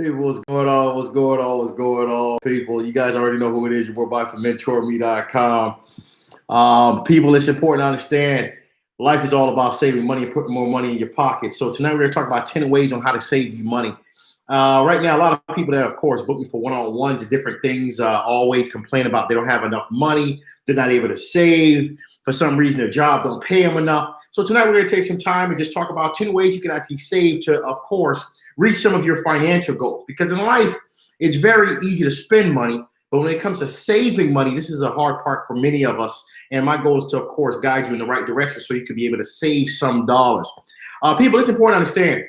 People, what's going on? What's going on? What's going on? People, you guys already know who it is. Your boy Bobby from Mentourme.com. People, it's important to understand life is all about saving money and putting more money in your pocket. So tonight we're going to talk about 10 ways on how to save you money. Right now, a lot of people that, of course, book me for one-on-ones and different things always complain about they don't have enough money. They're not able to save. For some reason, their job don't pay them enough. So tonight we're going to take some time and just talk about 10 ways you can actually save to, of course, reach some of your financial goals. Because in life, it's very easy to spend money. But when it comes to saving money, this is a hard part for many of us. And my goal is to, of course, guide you in the right direction so you can be able to save some dollars. People, it's important to understand.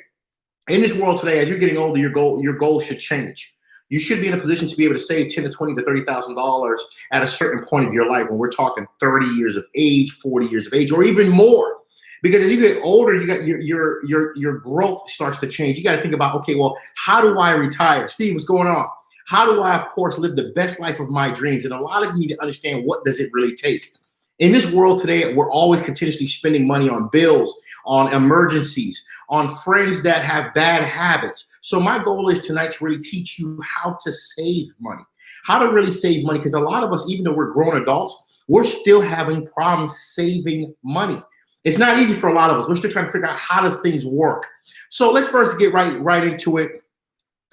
In this world today, as you're getting older, your goal should change. You should be in a position to be able to save $10 to $20 to $30,000 at a certain point of your life. When we're talking 30 years of age, 40 years of age, or even more. Because as you get older, you got your growth starts to change. You got to think about, okay, well, how do I retire? Steve, what's going on? How do I, of course, live the best life of my dreams? And a lot of you need to understand, what does it really take? In this world today, we're always continuously spending money on bills, on emergencies, on friends that have bad habits. So my goal is tonight to really teach you how to save money, how to really save money. Because a lot of us, even though we're grown adults, we're still having problems saving money. It's not easy for a lot of us. We're still trying to figure out, how does things work? So let's first get right into it.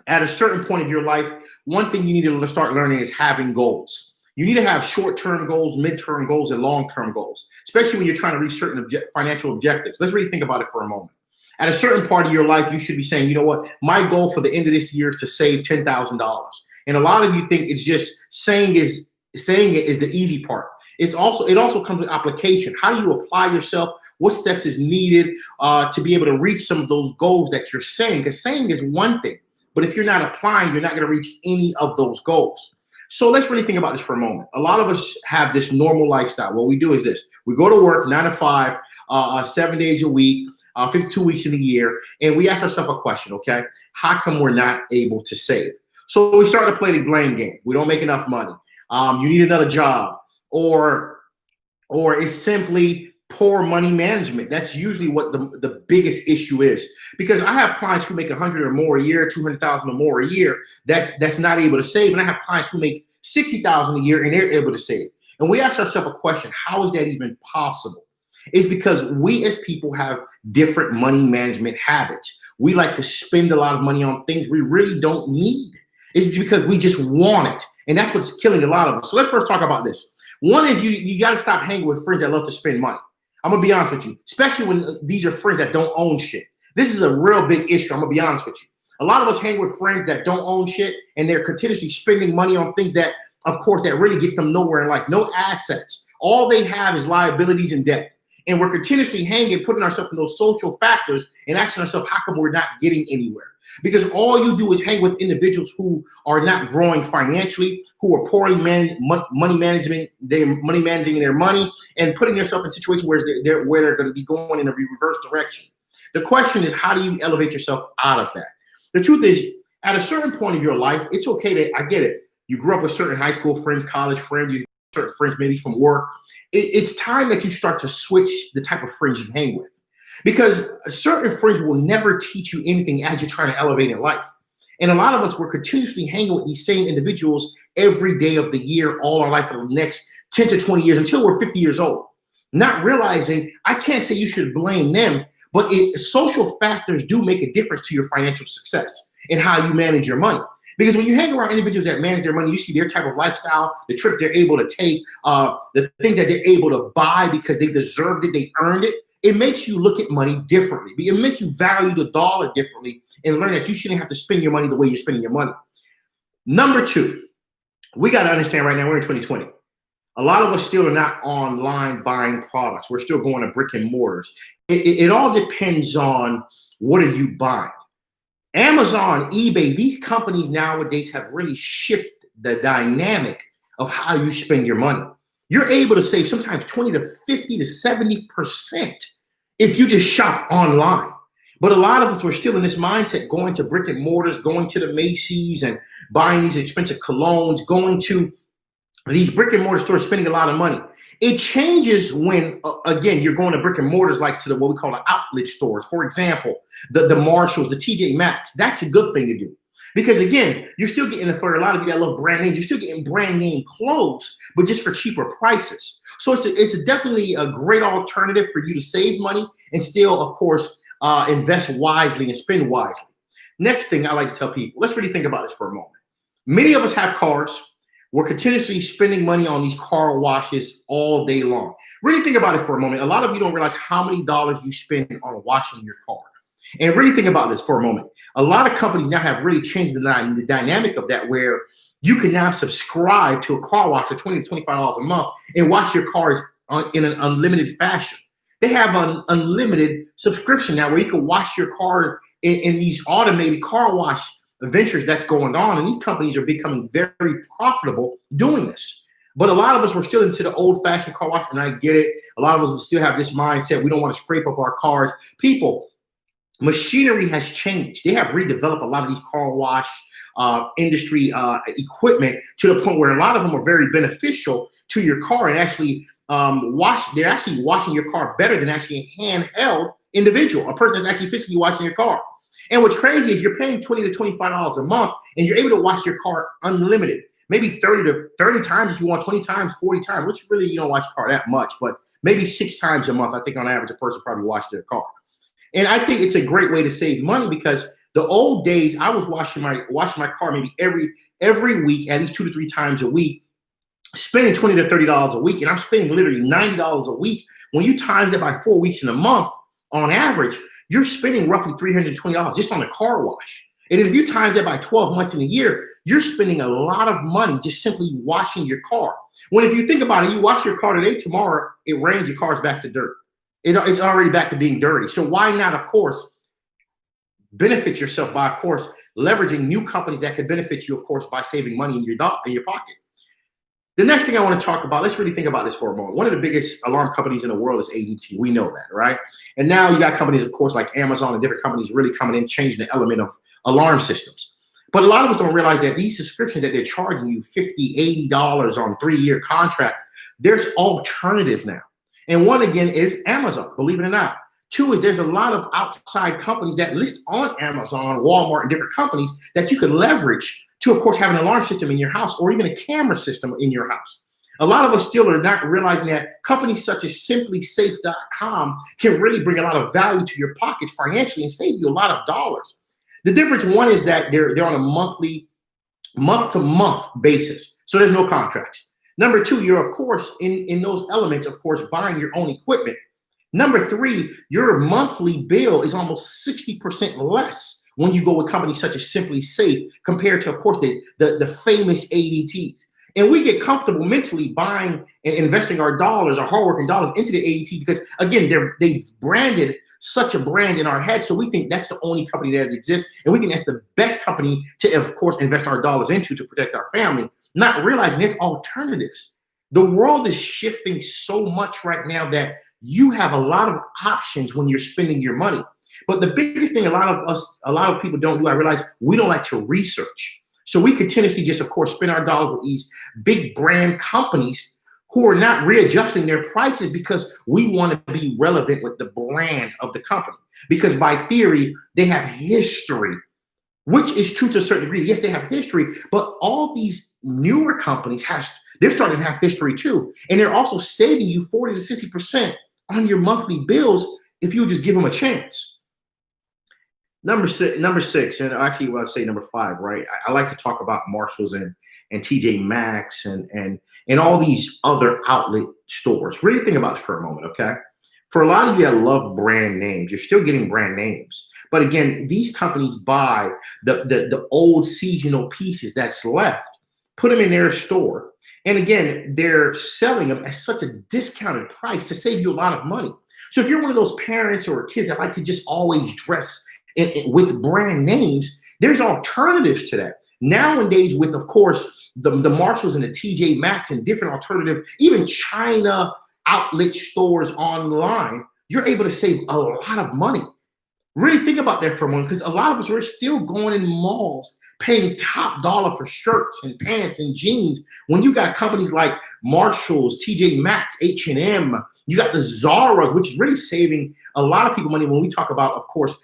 At a certain point of your life, one thing you need to start learning is having goals. You need to have short-term goals, mid-term goals, and long-term goals, especially when you're trying to reach certain financial objectives. Let's really think about it for a moment. At a certain part of your life, you should be saying, you know what, my goal for the end of this year is to save $10,000. And a lot of you think it's just saying it is the easy part. It also comes with application. How do you apply yourself? What steps is needed to be able to reach some of those goals that you're saying? Because saying is one thing, but if you're not applying, you're not going to reach any of those goals. So let's really think about this for a moment. A lot of us have this normal lifestyle. What we do is this. We go to work 9 to 5, 7 days a week, 52 weeks in a year, and we ask ourselves a question, okay? How come we're not able to save? So we start to play the blame game. We don't make enough money. You need another job, or it's simply poor money management. That's usually what the biggest issue is. Because I have clients who make 100 or more a year, 200,000 or more a year, that's not able to save. And I have clients who make 60,000 a year and they're able to save. And we ask ourselves a question, how is that even possible? It's because we as people have different money management habits. We like to spend a lot of money on things we really don't need. It's because we just want it. And that's what's killing a lot of us. So let's first talk about this. One is you got to stop hanging with friends that love to spend money. I'm going to be honest with you, especially when these are friends that don't own shit. This is a real big issue. I'm going to be honest with you. A lot of us hang with friends that don't own shit, and they're continuously spending money on things that, of course, that really gets them nowhere in life. No assets. All they have is liabilities and debt. And we're continuously hanging, putting ourselves in those social factors and asking ourselves, how come we're not getting anywhere? Because all you do is hang with individuals who are not growing financially, who are poorly money managing their money, and putting yourself in situations where they're going to be going in a reverse direction. The question is, how do you elevate yourself out of that? The truth is, at a certain point of your life, it's okay to, I get it. You grew up with certain high school friends, college friends, you certain friends maybe from work. It's time that you start to switch the type of friends you hang with. Because certain friends will never teach you anything as you're trying to elevate in life. And a lot of us, we're continuously hanging with these same individuals every day of the year, all our life for the next 10 to 20 years until we're 50 years old. Not realizing, I can't say you should blame them, but social factors do make a difference to your financial success and how you manage your money. Because when you hang around individuals that manage their money, you see their type of lifestyle, the trips they're able to take, the things that they're able to buy because they deserved it, they earned it. It makes you look at money differently. It makes you value the dollar differently and learn that you shouldn't have to spend your money the way you're spending your money. Number two, we got to understand right now, we're in 2020. A lot of us still are not online buying products. We're still going to brick and mortars. It all depends on, what are you buying? Amazon, eBay, these companies nowadays have really shifted the dynamic of how you spend your money. You're able to save sometimes 20 to 50 to 70% if you just shop online. But a lot of us were still in this mindset, going to brick and mortars, going to the Macy's and buying these expensive colognes, going to these brick and mortar stores, spending a lot of money. It changes when, again, you're going to brick and mortars like to what we call the outlet stores. For example, the Marshalls, the TJ Maxx. That's a good thing to do. Because again, you're still getting, for a lot of you that love brand names, you're still getting brand name clothes, but just for cheaper prices. So it's definitely a great alternative for you to save money and still, of course, invest wisely and spend wisely. Next thing I like to tell people, let's really think about this for a moment. Many of us have cars. We're continuously spending money on these car washes all day long. Really think about it for a moment. A lot of you don't realize how many dollars you spend on washing your car. And really think about this for a moment. A lot of companies now have really changed the dynamic of that, where you can now subscribe to a car wash for $20 to $25 a month and wash your cars in an unlimited fashion. They have an unlimited subscription now where you can wash your car in these automated car wash ventures that's going on. And these companies are becoming very profitable doing this. But a lot of us were still into the old-fashioned car wash, and I get it. A lot of us will still have this mindset. We don't want to scrape up our cars. People, machinery has changed. They have redeveloped a lot of these car wash industry equipment to the point where a lot of them are very beneficial to your car and actually they're actually washing your car better than actually a handheld individual, a person that's actually physically washing your car. And what's crazy is you're paying $20 to $25 a month and you're able to wash your car unlimited, maybe 30 times if you want, 20 times, 40 times, which really you don't wash your car that much, but maybe 6 times a month. I think on average a person probably washes their car. And I think it's a great way to save money, because the old days I was washing my car maybe every week, at least 2 to 3 times a week, spending $20 to $30 a week, and I'm spending literally $90 a week. When you times that by 4 weeks in a month, on average, you're spending roughly $320 just on the car wash. And if you times that by 12 months in a year, you're spending a lot of money just simply washing your car. When if you think about it, you wash your car today, tomorrow it rains, your car's back to dirt. It's already back to being dirty. So why not, of course, benefit yourself by, of course, leveraging new companies that can benefit you, of course, by saving money in your pocket. The next thing I want to talk about, let's really think about this for a moment. One of the biggest alarm companies in the world is ADT. We know that, right? And now you got companies, of course, like Amazon and different companies really coming in, changing the element of alarm systems. But a lot of us don't realize that these subscriptions that they're charging you $50, $80 on 3-year contracts, there's alternatives now. And one, again, is Amazon, believe it or not. 2 is there's a lot of outside companies that list on Amazon, Walmart, and different companies that you could leverage to, of course, have an alarm system in your house or even a camera system in your house. A lot of us still are not realizing that companies such as simplysafe.com can really bring a lot of value to your pockets financially and save you a lot of dollars. The difference, one, is that they're on a month-to-month basis, so there's no contracts. Number 2, you're, of course, in those elements, of course, buying your own equipment. Number 3, your monthly bill is almost 60% less when you go with companies such as Simply Safe compared to, of course, the famous ADTs. And we get comfortable mentally buying and investing our dollars, our hardworking dollars, into the ADT because, again, they branded such a brand in our head. So we think that's the only company that exists. And we think that's the best company to, of course, invest our dollars into to protect our family, not realizing there's alternatives. The world is shifting so much right now that you have a lot of options when you're spending your money. But the biggest thing a lot of people don't do, I realize, we don't like to research. So we continuously just, of course, spend our dollars with these big brand companies who are not readjusting their prices because we want to be relevant with the brand of the company. Because by theory, they have history, which is true to a certain degree. Yes, they have history, but all these newer companies they're starting to have history too. And they're also saving you 40 to 60% on your monthly bills if you just give them a chance. Number six, and actually, well, I'd say number 5, right? I like to talk about Marshalls and TJ Maxx and all these other outlet stores. Really think about it for a moment, okay? For a lot of you that love brand names, you're still getting brand names. But again, these companies buy the old seasonal pieces that's left, put them in their store. And again, they're selling them at such a discounted price to save you a lot of money. So if you're one of those parents or kids that like to just always dress with brand names, there's alternatives to that. Nowadays, with, of course, the Marshalls and the TJ Maxx and different alternative, even China outlet stores online, you're able to save a lot of money. Really think about that for a moment, because a lot of us are still going in malls paying top dollar for shirts and pants and jeans when you got companies like Marshalls, TJ Maxx, H&M, you got the Zara's, which is really saving a lot of people money when we talk about, of course,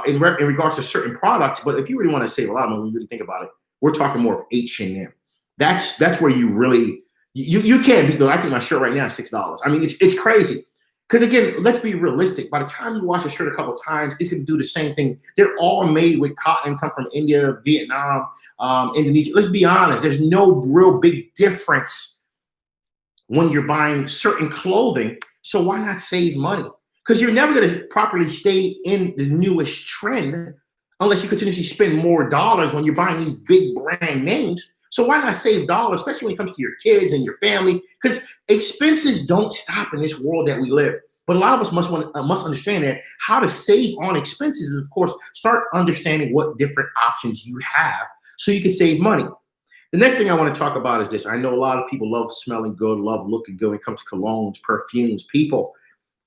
in regards to certain products. But if you really want to save a lot of money, when you really think about it, we're talking more of H&M. That's where you really you can't beat those. I think my shirt right now is $6. I mean, it's crazy. Because again, let's be realistic. By the time you wash a shirt a couple of times, it's going to do the same thing. They're all made with cotton, come from India, Vietnam, Indonesia. Let's be honest. There's no real big difference when you're buying certain clothing. So why not save money? Because you're never going to properly stay in the newest trend unless you continuously spend more dollars when you're buying these big brand names. So why not save dollars, especially when it comes to your kids and your family? Because expenses don't stop in this world that we live. But a lot of us must understand that how to save on expenses is, of course, start understanding what different options you have so you can save money. The next thing I want to talk about is this. I know a lot of people love smelling good, love looking good when it comes to colognes, perfumes. People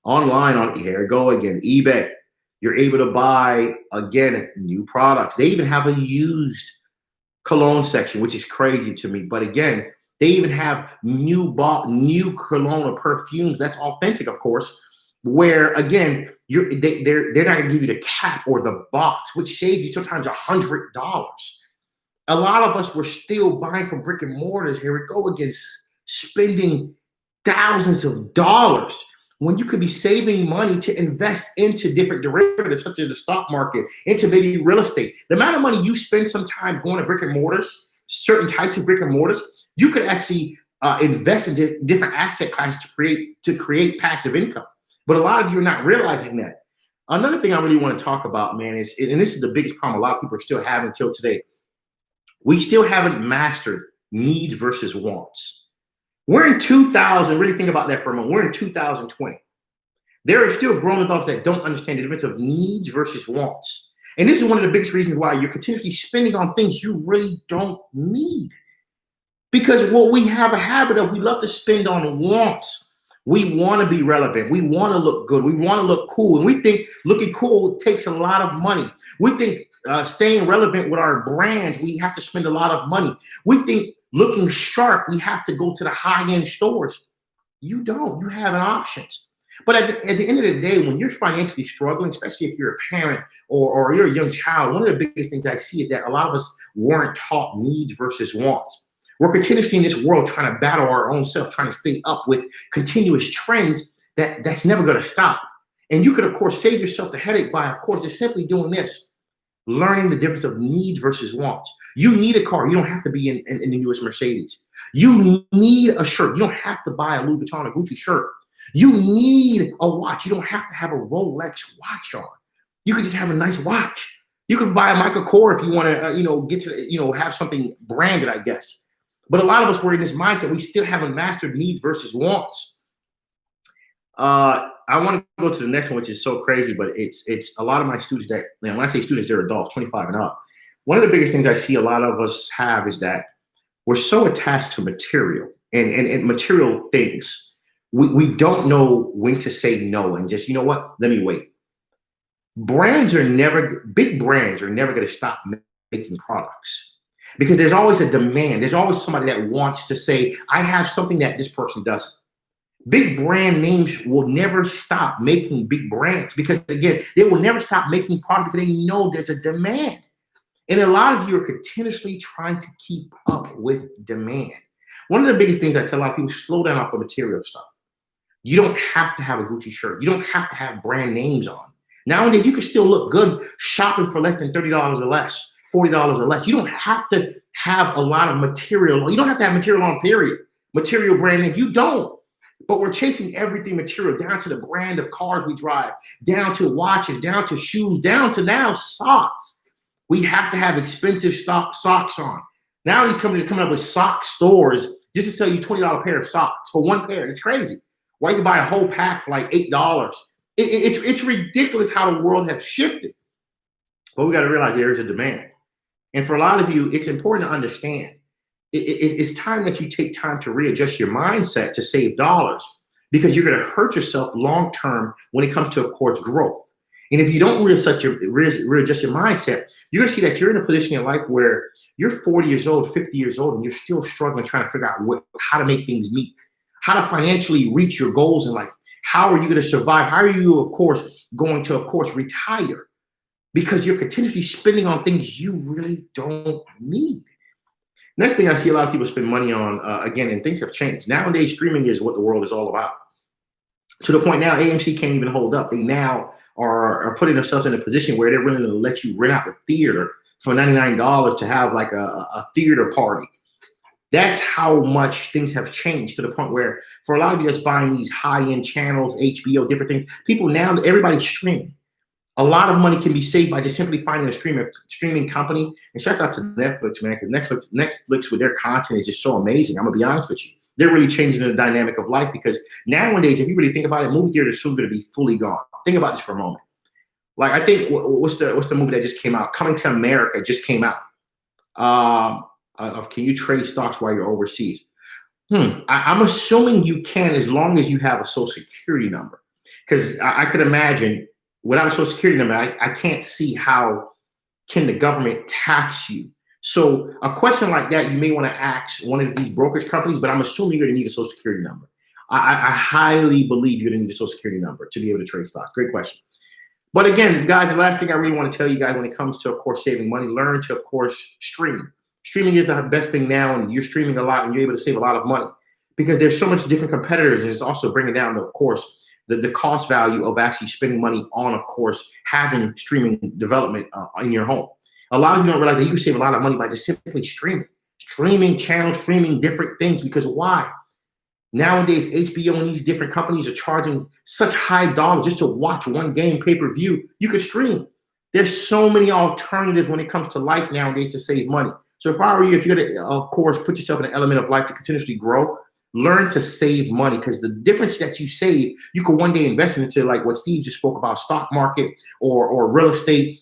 online on, here we go again, eBay, you're able to buy, again, new products. They even have a used cologne section, which is crazy to me. But again, they even have new cologne or perfumes that's authentic, of course, where again, they're not gonna give you the cap or the box, which saves you sometimes $100. A lot of us were still buying from brick and mortars. Here we go again, spending thousands of dollars when you could be saving money to invest into different derivatives, such as the stock market, into maybe real estate. The amount of money you spend sometimes going to brick and mortars, certain types of brick and mortars, you could actually invest in different asset classes to create passive income. But a lot of you are not realizing that. Another thing I really want to talk about, man, is, and this is the biggest problem a lot of people are still having until today, we still haven't mastered needs versus wants. We're in 2000, really think about that for a moment. We're in 2020. There are still grown adults that don't understand the difference of needs versus wants. And this is one of the biggest reasons why you're continuously spending on things you really don't need. Because what we have a habit of, we love to spend on wants. We want to be relevant. We want to look good. We want to look cool. And we think looking cool takes a lot of money. We think staying relevant with our brands, we have to spend a lot of money. We think looking sharp, we have to go to the high-end stores. You don't. You have options. But at the end of the day, when you're financially struggling, especially if you're a parent or you're a young child, one of the biggest things I see is that a lot of us weren't taught needs versus wants. We're continuously in this world trying to battle our own self, trying to stay up with continuous trends that's never going to stop. And you could, of course, save yourself the headache by, of course, just simply doing this, learning the difference of needs versus wants. You need a car. You don't have to be in the newest Mercedes. You need a shirt. You don't have to buy a Louis Vuitton or Gucci shirt. You need a watch. You don't have to have a Rolex watch on. You can just have a nice watch. You can buy a Michael Kors if you want to, get to, have something branded, I guess. But a lot of us were in this mindset. We still haven't mastered needs versus wants. I want to go to the next one, which is so crazy, but it's a lot of my students that, when I say students, they're adults, 25 and up. One of the biggest things I see a lot of us have is that we're so attached to material and material things. We don't know when to say no and just, you know what, let me wait. Big brands are never going to stop making products because there's always a demand. There's always somebody that wants to say, I have something that this person doesn't. Big brand names will never stop making big brands because, again, they will never stop making products because they know there's a demand. And a lot of you are continuously trying to keep up with demand. One of the biggest things I tell a lot of people, slow down off of material stuff. You don't have to have a Gucci shirt. You don't have to have brand names on. Nowadays, you can still look good shopping for less than $30 or less, $40 or less. You don't have to have a lot of material. You don't have to have material on, period. Material brand name. You don't. But we're chasing everything material, down to the brand of cars we drive, down to watches, down to shoes, down to now socks. We have to have expensive socks on. Now these companies are coming up with sock stores just to sell you $20 pair of socks for one pair. It's crazy. Why you buy a whole pack for like $8? It's ridiculous how the world has shifted. But we got to realize there is a demand. And for a lot of you, it's important to understand. It's time that you take time to readjust your mindset to save dollars because you're going to hurt yourself long term when it comes to, of course, growth. And if you don't readjust your mindset, you're going to see that you're in a position in life where you're 40 years old, 50 years old, and you're still struggling trying to figure out how to make things meet, how to financially reach your goals in life. How are you going to survive? How are you, of course, going to, of course, retire? because you're continuously spending on things you really don't need. Next thing I see a lot of people spend money on, again, and things have changed. Nowadays, streaming is what the world is all about. To the point now, AMC can't even hold up. They now are putting themselves in a position where they're willing to let you rent out the theater for $99 to have like a theater party. That's how much things have changed, to the point where for a lot of you that's buying these high-end channels, HBO, different things, people now, everybody's streaming. A lot of money can be saved by just simply finding a streaming company. And shout out to Netflix, man, because Netflix with their content is just so amazing. I'm gonna be honest with you. They're really changing the dynamic of life, because nowadays, if you really think about it, movie theaters are soon going to be fully gone. Think about this for a moment. Like, I think what's the movie that just came out? Coming to America just came out. Of can you trade stocks while you're overseas? I'm assuming you can, as long as you have a social security number, because I could imagine without a social security number, I can't see how can the government tax you. So a question like that, you may want to ask one of these brokerage companies, but I'm assuming you're going to need a social security number. I highly believe you're going to need a social security number to be able to trade stocks. Great question. But again, guys, the last thing I really want to tell you guys when it comes to, of course, saving money, learn to, of course, stream. Streaming is the best thing now, and you're streaming a lot, and you're able to save a lot of money because there's so much different competitors, and it's also bringing down, of course, the cost value of actually spending money on, of course, having streaming development in your home. A lot of you don't realize that you can save a lot of money by just simply streaming channels, streaming different things. Because why? Nowadays, HBO and these different companies are charging such high dollars just to watch one game pay-per-view. You could stream. There's so many alternatives when it comes to life nowadays to save money. So if I were you, if you're going to, of course, put yourself in an element of life to continuously grow, learn to save money, because the difference that you save, you could one day invest into, like what Steve just spoke about, stock market or real estate,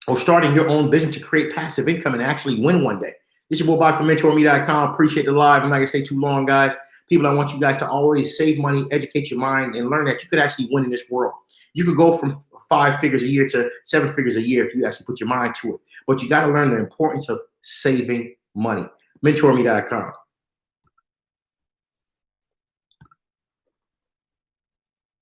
or starting your own business to create passive income and actually win one day. This is your boy from Mentourme.com. Appreciate the live. I'm not going to stay too long, guys. People, I want you guys to always save money, educate your mind, and learn that you could actually win in this world. You could go from 5 figures a year to 7 figures a year if you actually put your mind to it. But you got to learn the importance of saving money. Mentourme.com.